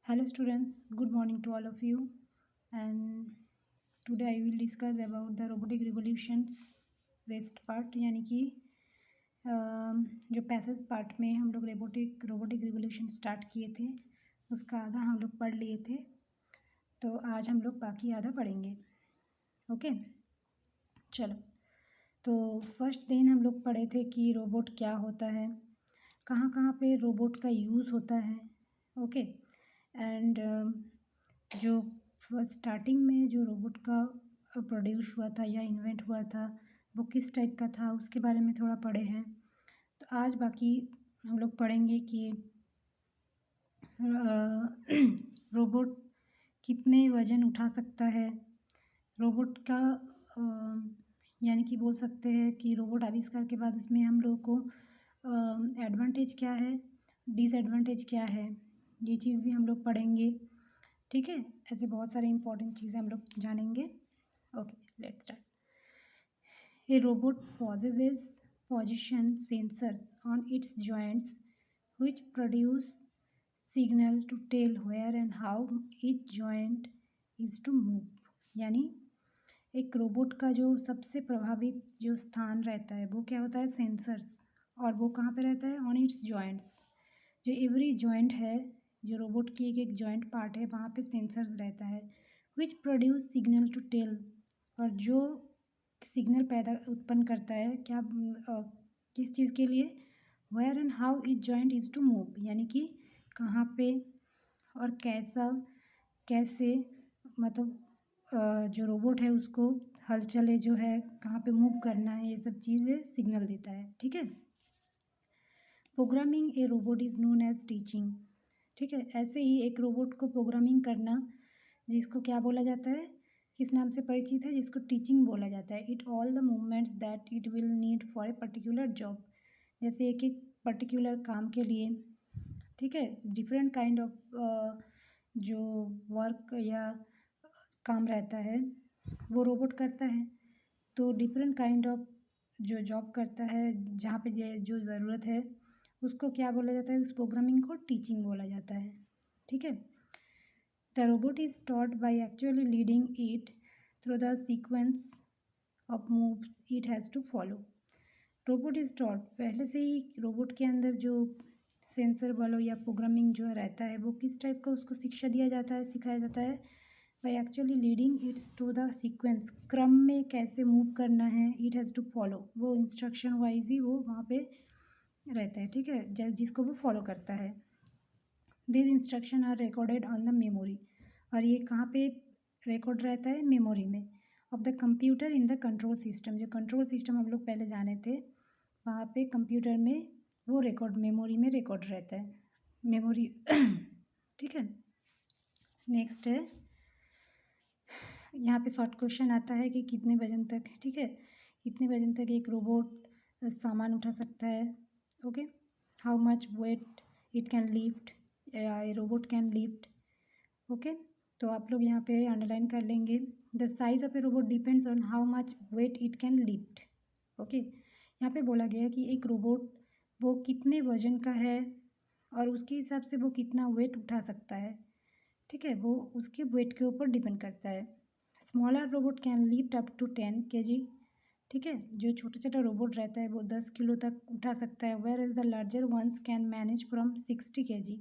Hello students, good morning to all of you, and today I will discuss about the robotic revolutions rest part यानी कि जो passage part में हम लोग robotic revolution start किए थे उसका आधा हम लोग पढ़ लिए थे। तो आज हम लोग बाकी आधा पढ़ेंगे। ओके, चलो। तो फर्स्ट दिन हम लोग पढ़े थे कि रोबोट क्या होता है, कहाँ कहाँ पे रोबोट का यूज़ होता है। ओके, एंड जो स्टार्टिंग में जो रोबोट का प्रोड्यूस हुआ था या इन्वेंट हुआ था वो किस टाइप का था उसके बारे में थोड़ा पढ़े हैं। तो आज बाकी हम लोग पढ़ेंगे कि रोबोट कितने वज़न उठा सकता है। रोबोट का यानी कि बोल सकते हैं कि रोबोट आविष्कार के बाद इसमें हम लोग को एडवांटेज क्या है, डिसएडवांटेज क्या है, ये चीज़ भी हम लोग पढ़ेंगे। ठीक है, ऐसे बहुत सारे इंपॉर्टेंट चीज़ें हम लोग जानेंगे। Okay, let's start. A robot possesses position sensors on its joints which produce signal to tell where and how each joint is to move। यानी एक रोबोट का जो सबसे प्रभावित जो स्थान रहता है वो क्या होता है, सेंसर्स। और वो कहाँ पे रहता है, ऑन इट्स जॉइंट्स। जो एवरी जॉइंट है, जो रोबोट की एक एक जॉइंट पार्ट है वहाँ पे सेंसर्स रहता है। Which produce signal to tell, और जो सिग्नल पैदा उत्पन्न करता है क्या, किस चीज़ के लिए, where and how each joint is to move, यानी कि कहाँ पे और कैसे मतलब जो रोबोट है उसको हलचले जो है कहाँ पे मूव करना है, ये सब चीज़ें सिग्नल देता है। ठीक है, programming a robot is known as teaching. ठीक है, ऐसे ही एक रोबोट को प्रोग्रामिंग करना जिसको क्या बोला जाता है, किस नाम से परिचित है, जिसको टीचिंग बोला जाता है। It all the movements that it will need for a particular job, जैसे एक एक पर्टिकुलर काम के लिए। ठीक है, डिफरेंट काइंड ऑफ जो वर्क या काम रहता है वो रोबोट करता है। तो डिफरेंट काइंड ऑफ जो जॉब करता है जहाँ पे जो ज़रूरत है उसको क्या बोला जाता है, उस प्रोग्रामिंग को टीचिंग बोला जाता है। ठीक है, the robot is taught by actually leading it through the sequence of moves it has to follow. Robot is taught, पहले से ही रोबोट के अंदर जो सेंसर बोलो या प्रोग्रामिंग जो रहता है वो किस टाइप का उसको शिक्षा दिया जाता है, सिखाया जाता है, by actually leading its to the sequence, क्रम में कैसे मूव करना है, इट हैज़ टू फॉलो, वो इंस्ट्रक्शन वाइज ही वो वहाँ पे रहता है। ठीक है, जिसको वो फॉलो करता है। This instruction are recorded on the memory, और ये कहाँ पे रिकॉर्ड रहता है, मेमोरी में, of the computer in the control system. जो कंट्रोल सिस्टम हम लोग पहले जाने थे वहाँ पे कंप्यूटर में वो रिकॉर्ड मेमोरी में रिकॉर्ड रहता है, मेमोरी। ठीक है, नेक्स्ट है, यहाँ पे शॉर्ट क्वेश्चन आता है कि कितने वजन तक, ठीक है, कितने वजन तक एक रोबोट सामान उठा सकता है। Okay, how much weight it can lift, a robot can lift. Okay, तो आप लोग यहाँ पे अंडरलाइन कर लेंगे, the size of a robot depends on how much weight it can lift. Okay, यहाँ पे बोला गया कि एक रोबोट वो कितने वजन का है और उसके हिसाब से वो कितना वेट उठा सकता है। ठीक है, वो उसके वेट के ऊपर डिपेंड करता है। Smaller robot can lift up to 10 kg। ठीक है, जो छोटा छोटा रोबोट रहता है वो 10 किलो तक उठा सकता है, whereas the larger ones can manage from 60 kg,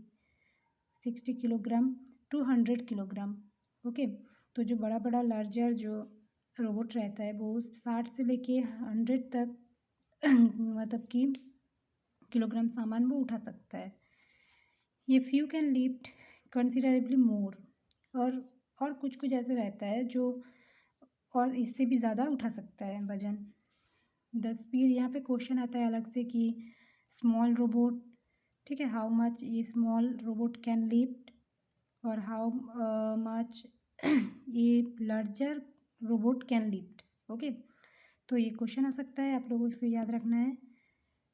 60 kilogram to 100 kilogram. Okay, तो जो बड़ा बड़ा लार्जर जो रोबोट रहता है वो 60 से लेके 100 तक मतलब कि किलोग्राम सामान वो उठा सकता है। ये फ्यू कैन लिफ्ट कंसिडरेबली मोर, और कुछ ऐसे रहता है जो और इससे भी ज़्यादा उठा सकता है वजन। द स्पीड, यहाँ पे क्वेश्चन आता है अलग से कि स्मॉल रोबोट, ठीक है, हाउ मच ये स्मॉल रोबोट कैन लिफ्ट, और हाउ मच ये larger robot can lift. Okay, तो ये क्वेश्चन आ सकता है, आप लोगों को इसको याद रखना है।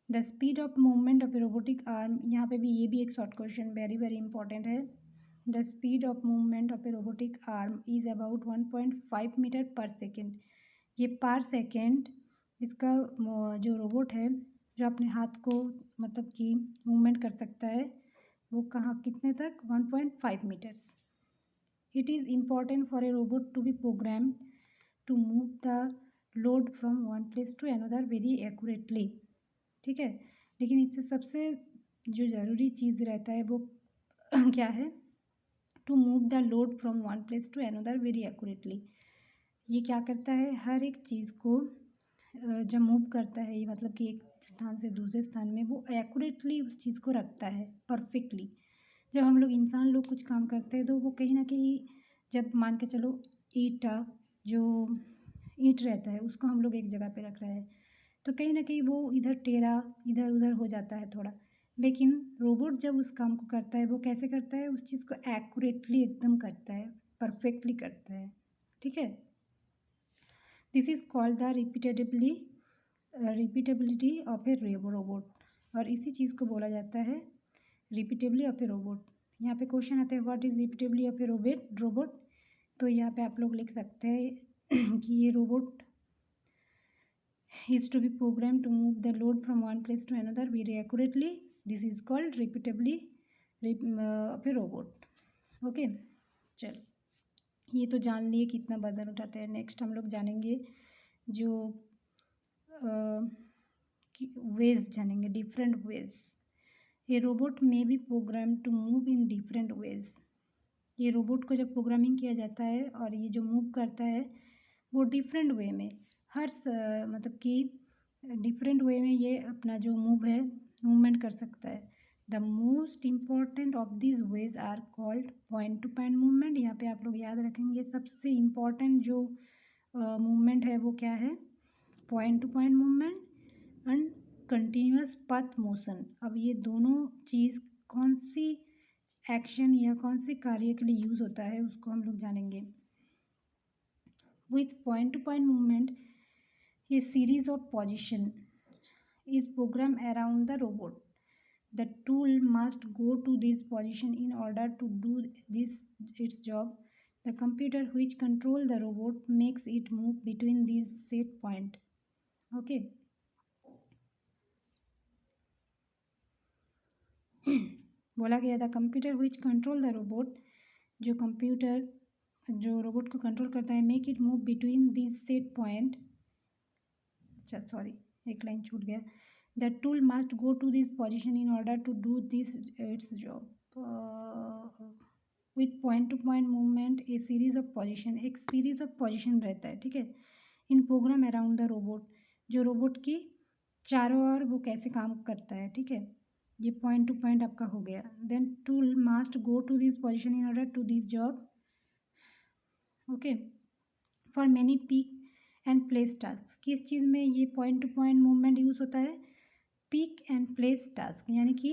The speed of movement of a robotic arm, यहाँ पे भी ये भी एक short question very very important है। The speed of movement of a robotic arm is about 1.5 metre per second. ये पर सेकेंड इसका जो रोबोट है जो अपने हाथ को मतलब कि मूवमेंट कर सकता है वो कहाँ कितने तक 1.5 meters. It is important for a robot to be program to move the load from one place to another very accurately. ठीक है, लेकिन इससे सबसे जो ज़रूरी चीज़ रहता है वो क्या है, to move the load from one place to another very accurately. ये क्या करता है, हर एक चीज़ को जब मूव करता है, ये मतलब कि एक स्थान से दूसरे स्थान में वो एक्यूरेटली उस चीज़ को रखता है परफेक्टली. जब हम लोग इंसान लोग कुछ काम करते हैं तो वो कहीं ना कहीं, जब मान के चलो ईटा जो ईंट रहता है उसको हम लोग एक जगह पे रख रहे हैं, तो कहीं ना कहीं वो इधर टेढ़ा इधर उधर हो जाता है थोड़ा. लेकिन रोबोट जब उस काम को करता है वो कैसे करता है, उस चीज़ को एक्यूरेटली एकदम करता है, परफेक्टली करता है. ठीक है, this is called the repeatability of a robot. और इसी चीज़ को बोला जाता है रिपीटेबली ऑफ ए रोबोट. यहाँ पे क्वेश्चन आता है what is repeatably of a robot. तो यहाँ पे आप लोग लिख सकते हैं कि ये robot is to be programmed to move the load from one place to another very accurately. This is called repeatably of a robot. Okay, चल ये तो जान लिए कितना वजन उठाते हैं. नेक्स्ट हम लोग जानेंगे जो वेज जानेंगे, डिफरेंट वेज. ये रोबोट में be program to move in different ways. ये रोबोट को जब प्रोग्रामिंग किया जाता है और ये जो मूव करता है वो डिफरेंट वे में, हर मतलब कि डिफरेंट वे में ये अपना जो मूवमेंट कर सकता है. The most important of this ways are called point to point movement. यहाँ पे आप लोग याद रखेंगे सबसे इम्पॉर्टेंट जो मूवमेंट है वो क्या है, point to point movement and continuous path motion. अब ये दोनों चीज़ कौन सी एक्शन या कौन से कार्य के लिए यूज़ होता है उसको हम लोग जानेंगे. With point to point movement a series of position is programmed around the robot. The tool must go to this position in order to do its job. The computer which controls the robot makes it move between these set point. Okay. बोला गया था computer which control the robot, जो computer जो robot को control करता है, make it move between this set point. अच्छा sorry, एक लाइन छूट गया. The tool must go to this position in order to do this its job. With point to point movement a series of position, एक series of position रहता है. ठीक है, in program around the robot, जो robot की चारों ओर वो कैसे काम करता है. ठीक है, ये पॉइंट टू पॉइंट आपका हो गया. Then tool must go to this position in order to this job. Okay, for many pick and place task. किस चीज़ में ये point to point movement use होता है, पिक एंड प्लेस टास्क. यानी कि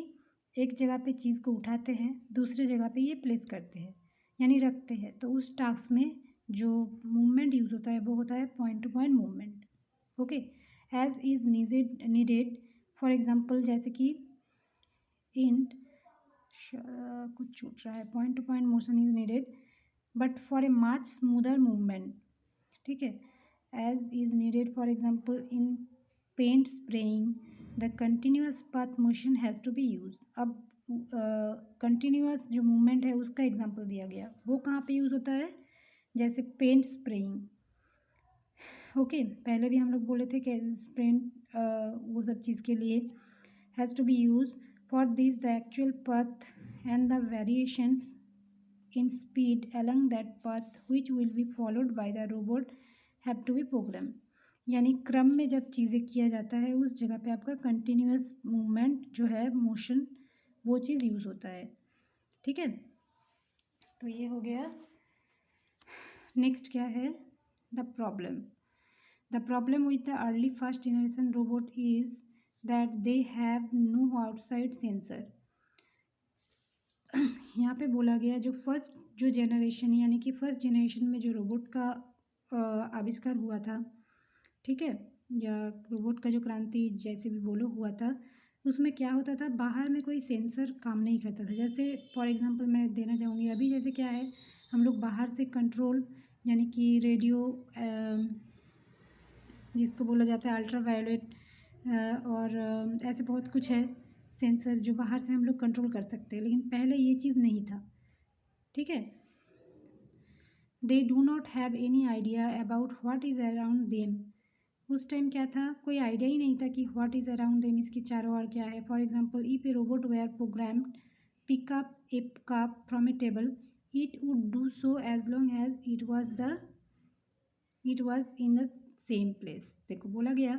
एक जगह पे चीज़ को उठाते हैं, दूसरे जगह पे ये प्लेस करते हैं यानी रखते हैं. तो उस टास्क में जो मूवमेंट यूज़ होता है वो होता है point to point movement. Okay, as is needed. For example जैसे कि इंट कुछ छूट रहा है, point to point motion is needed but for a much smoother movement. ठीक है, as is needed for example in paint spraying the continuous path motion has to be used. अब continuous जो movement है उसका एग्जांपल दिया गया, वो कहाँ पे यूज़ होता है, जैसे पेंट स्प्रेइंग. ओके, पहले भी हम लोग बोले थे कि पेंट वो सब चीज़ के लिए has to be use. For this the actual path and the variations in speed along that path which will be followed by the robot have to be program. यानी क्रम में जब चीज़ें किया जाता है उस जगह पे आपका कंटिन्यूअस मूवमेंट जो है मोशन वो चीज़ यूज़ होता है. ठीक है, तो ये हो गया. नेक्स्ट क्या है, the problem. The problem with the early first generation robot is that they have no outside sensor. यहाँ पे बोला गया जो जनरेशन यानी कि फर्स्ट जनरेशन में जो रोबोट का आविष्कार हुआ था, ठीक है, या रोबोट का जो क्रांति जैसे भी बोलो हुआ था, उसमें क्या होता था, बाहर में कोई सेंसर काम नहीं करता था. जैसे फॉर एग्जांपल मैं देना चाहूँगी, अभी जैसे क्या है, हम लोग बाहर से कंट्रोल यानी कि रेडियो जिसको बोला जाता है अल्ट्रा वायलेट और ऐसे बहुत कुछ है सेंसर जो बाहर से हम लोग कंट्रोल कर सकते हैं, लेकिन पहले ये चीज़ नहीं था, ठीक है। They do not have any idea about what is around them. उस टाइम क्या था, कोई आइडिया ही नहीं था कि व्हाट इज़ अराउंड देम, इसके चारों ओर क्या है। For example, if a robot were programmed pick up a cup from a table, it would do so as long as it was in the same place. देखो बोला गया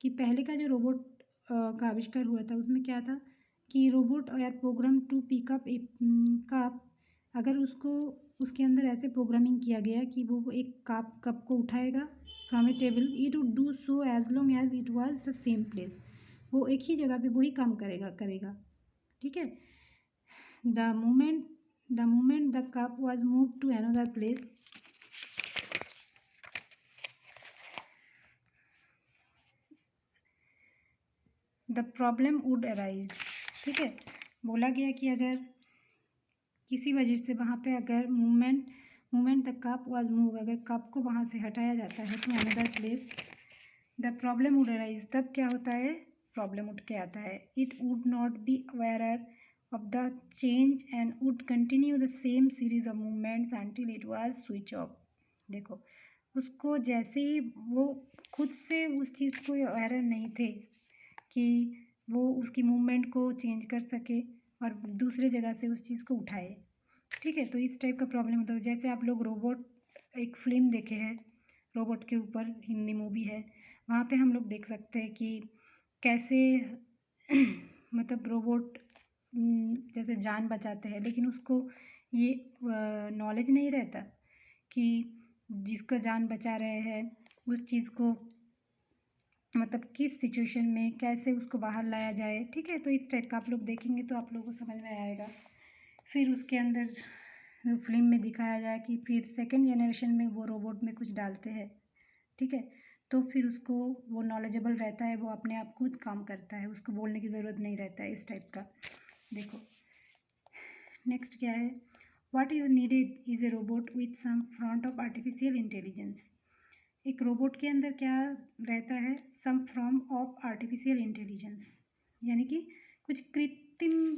कि पहले का जो रोबोट का आविष्कार हुआ था उसमें क्या था कि रोबोट और program to pick up a cup, अगर उसको उसके अंदर ऐसे प्रोग्रामिंग किया गया कि वो एक कप को उठाएगा from a table, it would do so as long as it was the same place. वो एक ही जगह पे वही काम करेगा, ठीक है। The moment the cup was move to another place, the problem would arise, ठीक है। बोला गया कि अगर किसी वजह से वहाँ पे अगर movement the cup was move, अगर कप को वहाँ से हटाया जाता है to another place, the problem would arise, तब क्या होता है, प्रॉब्लम उठ के आता है। It would not be aware of the change and would continue the same series of movements until it was switch off. देखो उसको जैसे ही वो खुद से उस चीज़ को अवेयर नहीं थे कि वो उसकी मूवमेंट को चेंज कर सके और दूसरे जगह से उस चीज़ को उठाए, ठीक है। तो इस टाइप का प्रॉब्लम होता है। जैसे आप लोग रोबोट, एक फिल्म देखे हैं रोबोट के ऊपर, हिंदी मूवी है, वहाँ पे हम लोग देख सकते हैं कि कैसे मतलब रोबोट जैसे जान बचाते हैं, लेकिन उसको ये नॉलेज नहीं रहता कि जिसका जान बचा रहे हैं उस चीज़ को मतलब किस सिचुएशन में कैसे उसको बाहर लाया जाए, ठीक है। तो इस टाइप का आप लोग देखेंगे तो आप लोगों को समझ में आएगा। फिर उसके अंदर फिल्म में दिखाया जाए कि फिर सेकंड जनरेशन में वो रोबोट में कुछ डालते हैं, ठीक है। तो फिर उसको वो नॉलेजेबल रहता है, वो अपने आप खुद काम करता है, उसको बोलने की ज़रूरत नहीं रहता है, इस टाइप का। देखो नेक्स्ट क्या है, what is needed is a robot with some front of artificial intelligence. एक रोबोट के अंदर क्या रहता है, some form of artificial intelligence, यानी कि कुछ कृत्रिम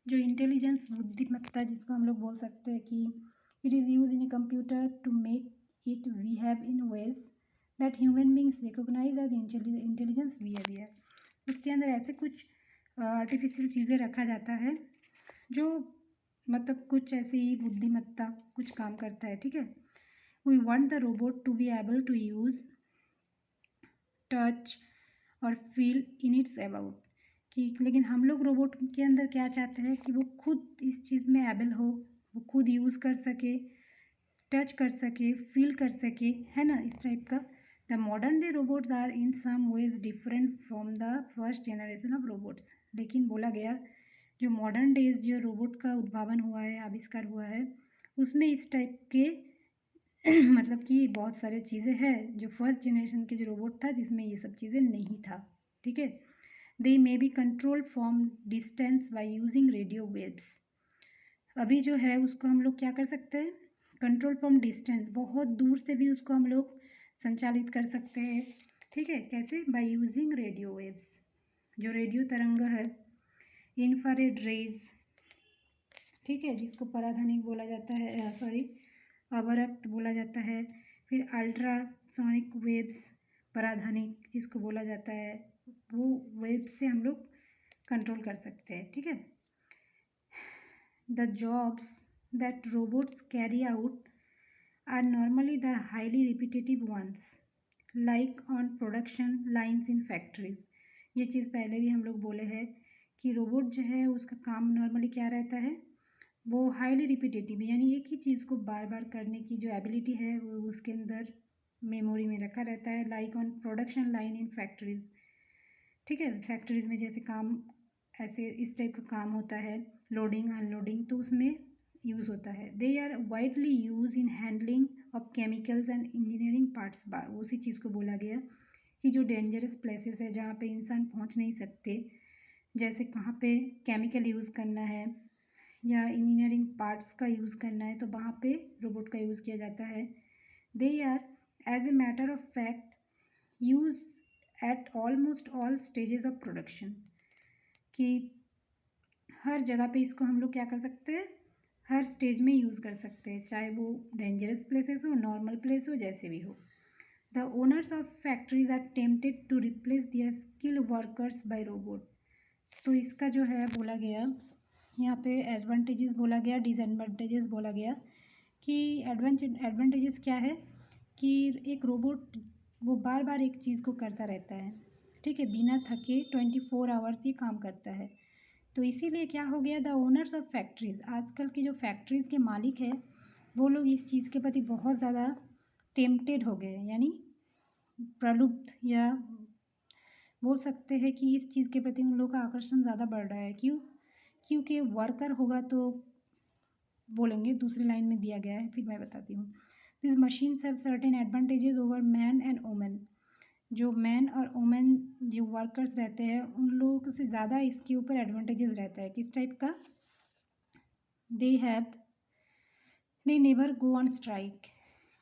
जो इंटेलिजेंस, बुद्धिमत्ता जिसको हम लोग बोल सकते हैं कि it is use in a computer to make it behave in ways that human beings recognise as intelligence behaviour. उसके अंदर ऐसे कुछ आर्टिफिशियल चीज़ें रखा जाता है जो मतलब कुछ ऐसे ही बुद्धिमत्ता कुछ काम करता है, ठीक है। We want the robot to be able to use, touch और feel in its about, कि लेकिन हम लोग रोबोट के अंदर क्या चाहते हैं कि वो खुद इस चीज़ में एबल हो, वो खुद यूज़ कर सके, टच कर सके, फील कर सके, है ना, इस टाइप का। The modern day robots are in some ways different from the first generation of robots. लेकिन बोला गया जो मॉडर्न डेज जो रोबोट का उद्भावन हुआ है, आविष्कार हुआ है, उसमें इस टाइप के मतलब कि बहुत सारे चीज़ें हैं जो फर्स्ट जनरेशन के जो रोबोट था जिसमें ये सब चीज़ें नहीं था, ठीक है। They may be control from distance by using radio waves. अभी जो है उसको हम लोग क्या कर सकते हैं, कंट्रोल फ्रॉम डिस्टेंस, बहुत दूर से भी उसको हम लोग संचालित कर सकते हैं, ठीक है। कैसे, बाय यूजिंग रेडियो वेव्स, जो रेडियो तरंग है, इंफ्रारेड रेज, ठीक है, जिसको पराध्वनिक बोला जाता है, सॉरी अवरक्त बोला जाता है। फिर अल्ट्रासोनिक वेव्स, पराध्वनिक जिसको बोला जाता है, वो वेव्स से हम लोग कंट्रोल कर सकते हैं, ठीक है। The jobs that robots carry out are normally the highly repetitive ones, like on production lines in factories. ये चीज़ पहले भी हम लोग बोले हैं कि रोबोट जो है उसका काम नॉर्मली क्या रहता है, वो हाईली रिपीटेटिव, यानी एक ही चीज़ को बार बार करने की जो एबिलिटी है वो उसके अंदर मेमोरी में रखा रहता है, like on production line in factories, ठीक है। फैक्ट्रीज में जैसे काम ऐसे इस टाइप का काम होता है, लोडिंग अनलोडिंग, तो उसमें यूज़ होता है। They are widely use in handling of chemicals and engineering parts. उसी चीज़ को बोला गया कि जो डेंजरस प्लेसेस है जहाँ पे इंसान पहुँच नहीं सकते, जैसे कहाँ पे केमिकल यूज़ करना है या इंजीनियरिंग पार्ट्स का यूज़ करना है, तो वहाँ पे रोबोट का यूज़ किया जाता है। They are as a matter of fact use at almost all stages of production, कि हर जगह पे इसको हम लोग क्या कर सकते हैं, हर स्टेज में यूज़ कर सकते हैं, चाहे वो डेंजरस प्लेसेस हो, नॉर्मल प्लेस हो, जैसे भी हो। The owners of factories are tempted to replace their skill workers by robot. तो इसका जो है बोला गया यहाँ पे एडवांटेजेस बोला गया, डिसएडवांटेजेस बोला गया कि एडवांटेजेस क्या है कि एक रोबोट वो बार बार एक चीज़ को करता रहता है, ठीक है, बिना थके 24 आवर्स ये काम करता है। तो इसीलिए क्या हो गया, द ओनर्स ऑफ फैक्ट्रीज, आजकल की जो फैक्ट्रीज़ के मालिक हैं वो लोग इस चीज़ के प्रति बहुत ज़्यादा टेम्पटेड हो गए, यानी प्रलुब्ध, या बोल सकते हैं कि इस चीज़ के प्रति उन लोगों का आकर्षण ज़्यादा बढ़ रहा है। क्यों? क्योंकि वर्कर होगा तो बोलेंगे, दूसरी लाइन में दिया गया है, फिर मैं बताती हूँ। This machines have certain advantages over man and women. जो मैन और वुमेन जो वर्कर्स रहते हैं उन लोगों से ज़्यादा इसके ऊपर एडवांटेजेस रहता है। किस टाइप का? They never go on strike,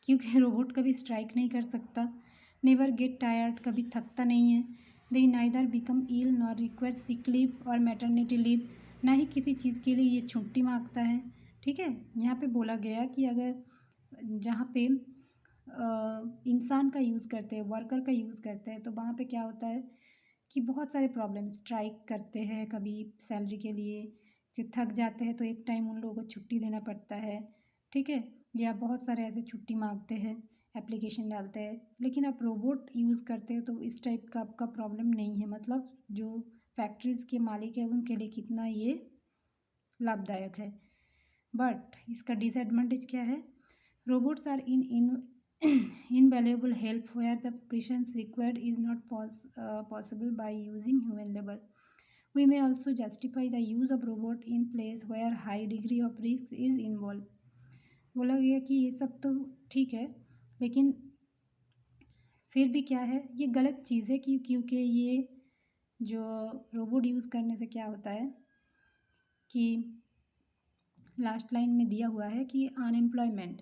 क्योंकि रोबोट कभी स्ट्राइक नहीं कर सकता। नेवर गेट टायर्ड, कभी थकता नहीं है। दे नाइदर बिकम इल नॉर रिक्वायर सिक लीव और मैटरनिटी लीव, ना ही किसी चीज़ के लिए ये छुट्टी मांगता है, ठीक है। यहाँ पे बोला गया कि अगर जहाँ पे इंसान का यूज़ करते हैं, वर्कर का यूज़ करते हैं, तो वहाँ पे क्या होता है कि बहुत सारे प्रॉब्लम, स्ट्राइक करते हैं कभी सैलरी के लिए, कि थक जाते हैं तो एक टाइम उन लोगों को छुट्टी देना पड़ता है, ठीक है, या बहुत सारे ऐसे छुट्टी मांगते हैं, एप्लीकेशन डालते हैं। लेकिन आप रोबोट यूज़ करते हैं तो इस टाइप का आपका प्रॉब्लम नहीं है, मतलब जो फैक्ट्रीज़ के मालिक है उनके लिए कितना ये लाभदायक है। बट इसका डिसएडवांटेज क्या है? Robots are in invaluable help where the precision required is not possible by using human labor. We may also justify the use of robot in place where high degree of risk is involved. बोला गया कि ये सब तो ठीक है, लेकिन फिर भी क्या है, ये गलत चीज़ है क्योंकि ये जो रोबोट यूज़ करने से क्या होता है कि लास्ट लाइन में दिया हुआ है कि अनएम्प्लॉयमेंट,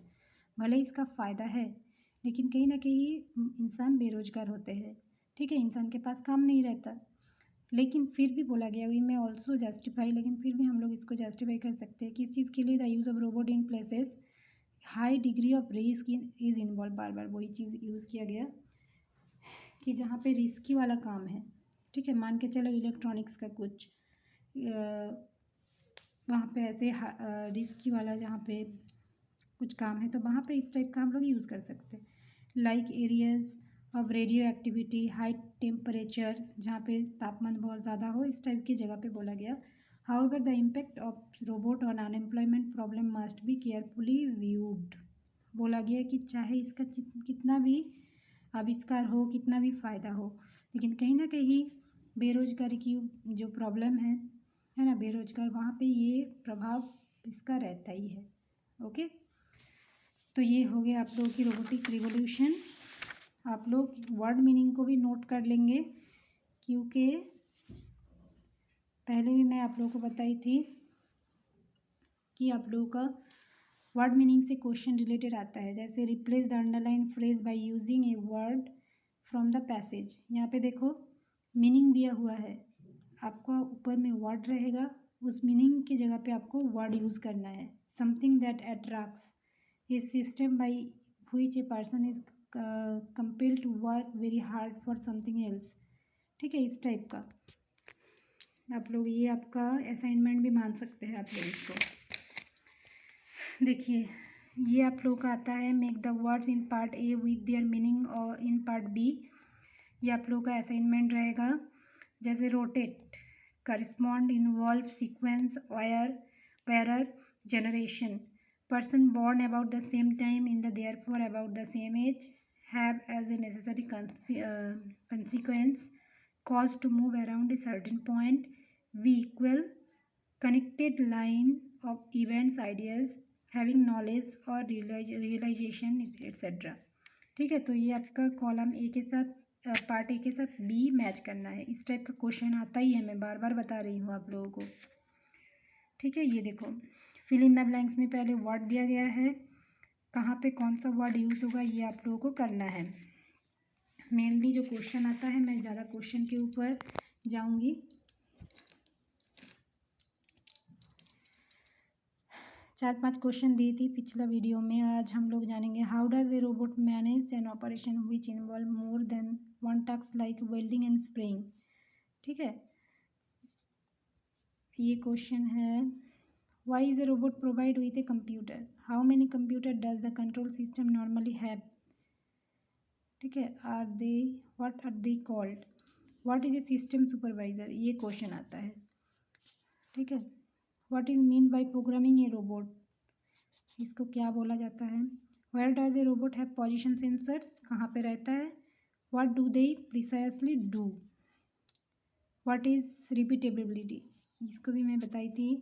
भले इसका फ़ायदा है लेकिन कहीं ना कहीं इंसान बेरोजगार होते हैं, ठीक है, इंसान के पास काम नहीं रहता। लेकिन फिर भी बोला गया वी में ऑल्सो जस्टिफाई, लेकिन फिर भी हम लोग इसको जस्टिफाई कर सकते हैं किस चीज़ के लिए, the use of robot in places high degree of risk is involve. बार बार वही चीज़ यूज़ किया गया कि जहाँ पे रिस्की वाला काम है, ठीक है, मान के चलो इलेक्ट्रॉनिक्स का कुछ वहाँ पे ऐसे रिस्की वाला जहाँ पे कुछ काम है तो वहाँ पे इस टाइप का हम लोग यूज़ कर सकते हैं। Like areas of radio activity, high temperature, जहाँ पे तापमान बहुत ज़्यादा हो, इस टाइप की जगह पे बोला गया। However the impact of robot on unemployment problem must be carefully viewed. बोला गया कि चाहे इसका कितना भी आविष्कार हो, कितना भी फ़ायदा हो, लेकिन कहीं ना कहीं बेरोजगारी की जो प्रॉब्लम है ना, बेरोजगार, वहाँ पे ये प्रभाव इसका रहता ही है। ओके, तो ये हो गया आप लोगों की रोबोटिक रिवोल्यूशन। आप लोग वर्ड मीनिंग को भी नोट कर लेंगे क्योंकि पहले भी मैं आप लोगों को बताई थी कि आप लोगों का वर्ड मीनिंग से क्वेश्चन रिलेटेड आता है। जैसे replace the underline phrase by using a word from the passage. यहाँ पे देखो मीनिंग दिया हुआ है, आपका ऊपर में वर्ड रहेगा, उस मीनिंग की जगह पे आपको वर्ड यूज़ करना है। Something that attracts a system by which a person is compelled to work very hard for something else, ठीक है, इस टाइप का आप लोग ये आपका असाइनमेंट भी मान सकते हैं आप लोग इसको। देखिए ये आप लोग का आता है make the words in part A with their meaning और इन पार्ट बी, ये आप लोग का असाइनमेंट रहेगा। जैसे rotate, correspond, involve, sequence, where, generation, person born about the same time in the therefore about the same age, have as a necessary consequence cause to move around a certain point, we equal, connected line of events, ideas, having knowledge or realization etc. ठीक है, तो ये आपका column A के साथ part A के साथ B match करना है। इस टाइप का क्वेश्चन आता ही है, मैं बार बार बता रही हूँ आप लोगों को, ठीक है। ये देखो फिल इन द ब्लैंक्स में पहले वर्ड दिया गया है, कहाँ पे कौन सा वर्ड यूज़ होगा ये आप लोगों को करना है। मेनली जो क्वेश्चन आता है, मैं ज़्यादा क्वेश्चन के ऊपर जाऊंगी। 4-5 क्वेश्चन दी थी पिछला वीडियो में। आज हम लोग जानेंगे how does a robot manage an operation which involve more than one task like welding and spraying. ठीक है, ये क्वेश्चन है why is a robot provide with a computer, how many computer does the control system normally have. ठीक है, are they what are they called, what is a system supervisor, ये question आता है। ठीक है, what is mean by programming a robot, इसको क्या बोला जाता है। Where does a robot have position sensors, कहाँ पे रहता है। What do they precisely do, what is repeatability, इसको भी मैं बताई थी।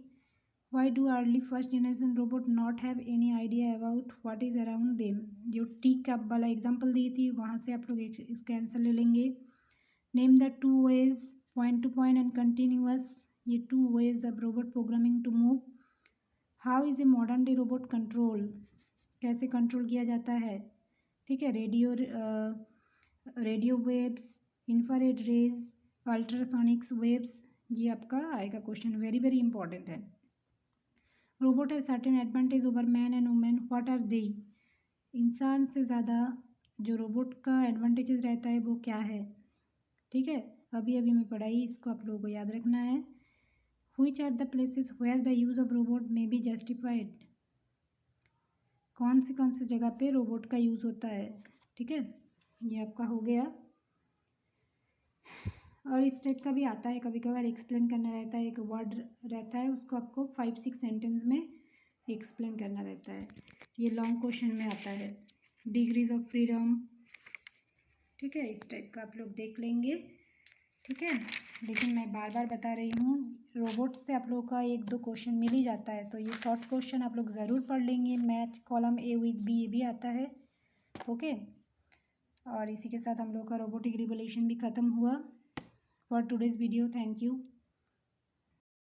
Why do early first generation robot not have any idea about what is around them, जो टी कप वाला एग्जाम्पल दी थी वहाँ से आप लोग इसका आंसर ले लेंगे। Name the two ways point to point and continuous, ये two ways of robot programming to move. How is a modern day robot control, कैसे कंट्रोल किया जाता है। ठीक है, radio waves, infrared rays, ultrasonics waves, ये आपका आएगा क्वेश्चन, वेरी वेरी इंपॉर्टेंट है। रोबोट है certain advantage over man and women, what are they, इंसान से ज़्यादा जो रोबोट का एडवांटेजेस रहता है वो क्या है। ठीक है, अभी अभी मैं पढ़ाई, इसको आप लोगों को याद रखना है। Which are the places where the use of robot may be justified, कौन सी जगह पे रोबोट का यूज़ होता है। ठीक है, ये आपका हो गया। और इस टाइप का भी आता है, कभी कभार एक्सप्लेन करना रहता है, एक वर्ड रहता है उसको आपको 5-6 सेंटेंस में एक्सप्लेन करना रहता है, ये लॉन्ग क्वेश्चन में आता है। डिग्रीज ऑफ फ्रीडम, ठीक है, इस टाइप का आप लोग देख लेंगे। ठीक है, लेकिन मैं बार बार बता रही हूँ रोबोट से आप लोगों का 1-2 क्वेश्चन मिल ही जाता है, तो ये शॉर्ट क्वेश्चन आप लोग ज़रूर पढ़ लेंगे। Match column A with B, ये भी आता है। ओके, और इसी के साथ हम लोग का रोबोटिक रिवोल्यूशन भी ख़त्म हुआ। For today's video, thank you.